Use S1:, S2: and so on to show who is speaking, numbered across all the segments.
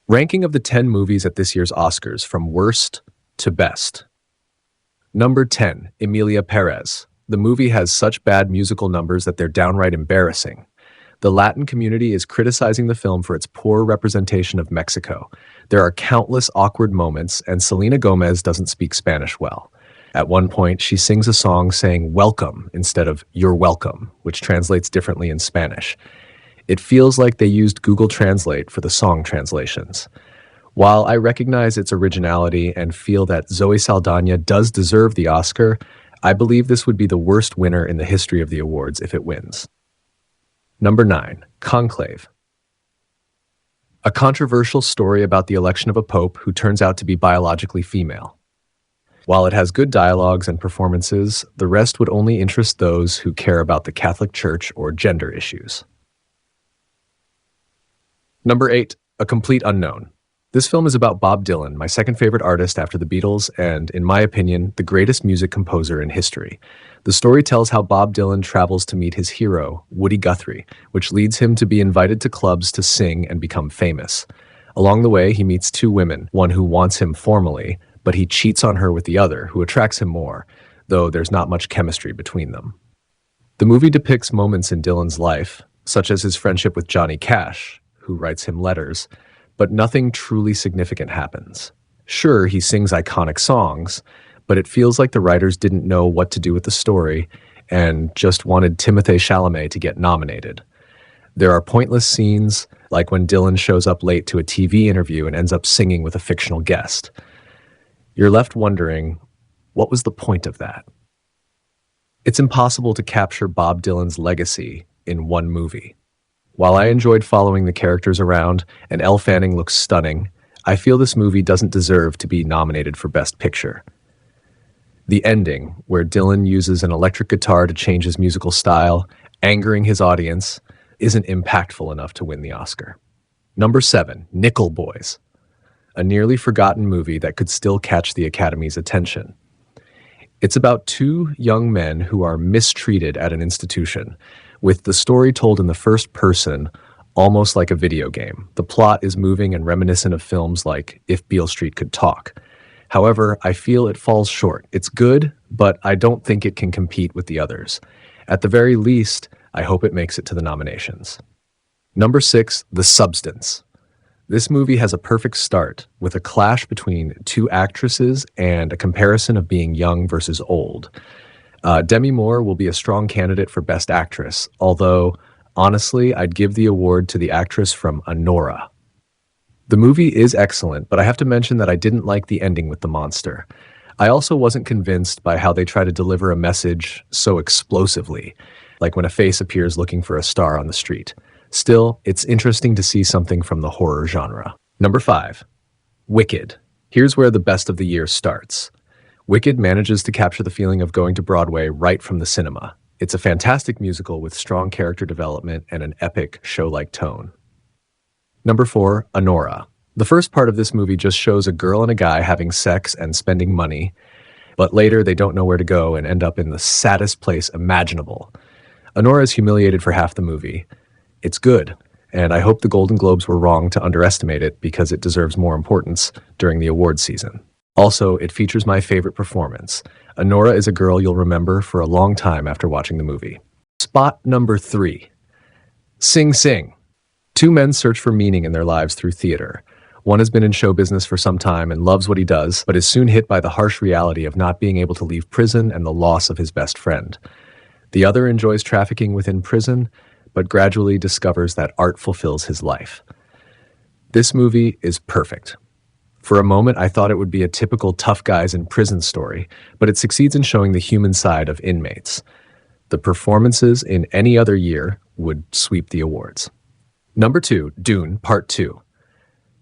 S1: Ranking of the 10 movies at this year's Oscars from worst to best. Number 10, EMILIA, Perez. The movie has such bad musical numbers that they're downright embarrassing. The Latin community is criticizing the film for its poor representation of Mexico. There are countless awkward moments, and Selena Gomez doesn't speak Spanish well. At one point, she sings a song saying welcome instead of you're welcome, which translates differently in Spanish. It feels like they used Google Translate for the song translations. While I recognize its originality and feel that Zoe Saldana does deserve the Oscar, I believe this would be the worst winner in the history of the awards if it wins. Number 9, Conclave. A controversial story about the election of a pope who turns out to be biologically female. While it has good dialogues and performances, the rest would only interest those who care about the Catholic Church or gender issues. Number 8, A Complete Unknown. This film is about Bob Dylan, my second favorite artist after the Beatles, and, in my opinion, the greatest music composer in history. The story tells how Bob Dylan travels to meet his hero, Woody Guthrie, which leads him to be invited to clubs to sing and become famous. Along the way, he meets two women, one who wants him formally, but he cheats on her with the other, who attracts him more, though there's not much chemistry between them. The movie depicts moments in Dylan's life, such as his friendship with Johnny Cash, who writes him letters, but nothing truly significant happens. Sure, he sings iconic songs, but it feels like the writers didn't know what to do with the story and just wanted Timothée Chalamet to get nominated. There are pointless scenes, like when Dylan shows up late to a TV interview and ends up singing with a fictional guest. You're left wondering, what was the point of that? It's impossible to capture Bob Dylan's legacy in one movie. While I enjoyed following the characters around and Elle Fanning looks stunning, I feel this movie doesn't deserve to be nominated for Best Picture. The ending, where Dylan uses an electric guitar to change his musical style, angering his audience, isn't impactful enough to win the Oscar. Number 7, Nickel Boys. A nearly forgotten movie that could still catch the Academy's attention. It's about two young men who are mistreated at an institution, with the story told in the first person, almost like a video game. The plot is moving and reminiscent of films like If Beale Street Could Talk. However, I feel it falls short. It's good, but I don't think it can compete with the others. At the very least, I hope it makes it to the nominations. Number 6, The Substance. This movie has a perfect start, with a clash between two actresses and a comparison of being young versus old. Demi Moore will be a strong candidate for Best Actress, although, honestly, I'd give the award to the actress from Anora. The movie is excellent, but I have to mention that I didn't like the ending with the monster. I also wasn't convinced by how they try to deliver a message so explosively, like when a face appears looking for a star on the street. Still, it's interesting to see something from the horror genre. Number 5, Wicked. Here's where the best of the year starts. Wicked manages to capture the feeling of going to Broadway right from the cinema. It's a fantastic musical with strong character development and an epic show-like tone. Number 4, Anora. The first part of this movie just shows a girl and a guy having sex and spending money, but later they don't know where to go and end up in the saddest place imaginable. Anora is humiliated for half the movie. It's good, and I hope the Golden Globes were wrong to underestimate it because it deserves more importance during the award season. Also, it features my favorite performance. Anora is a girl you'll remember for a long time after watching the movie. Spot number 3, Sing Sing. Two men search for meaning in their lives through theater. One has been in show business for some time and loves what he does, but is soon hit by the harsh reality of not being able to leave prison and the loss of his best friend. The other enjoys trafficking within prison, but gradually discovers that art fulfills his life. This movie is perfect. For a moment, I thought it would be a typical tough guys in prison story, but it succeeds in showing the human side of inmates. The performances in any other year would sweep the awards. Number 2, Dune, Part 2.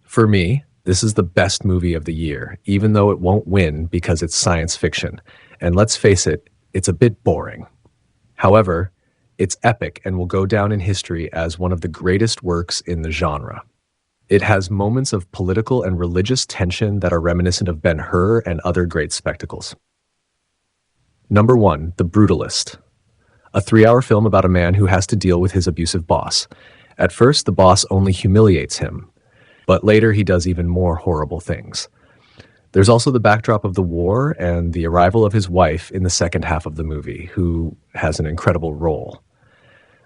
S1: For me, this is the best movie of the year, even though it won't win because it's science fiction. And let's face it, it's a bit boring. However, it's epic and will go down in history as one of the greatest works in the genre. It has moments of political and religious tension that are reminiscent of Ben-Hur and other great spectacles. Number 1, The Brutalist. A 3-hour film about a man who has to deal with his abusive boss. At first, the boss only humiliates him. but later he does even more horrible things. There's also the backdrop of the war and the arrival of his wife in the second half of the movie, who has an incredible role.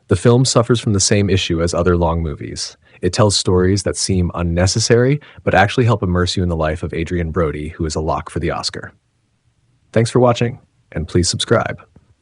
S1: The film suffers from the same issue as other long movies. It tells stories that seem unnecessary, but actually help immerse you in the life of Adrian Brody, who is a lock for the Oscar. Thanks for watching, and please subscribe.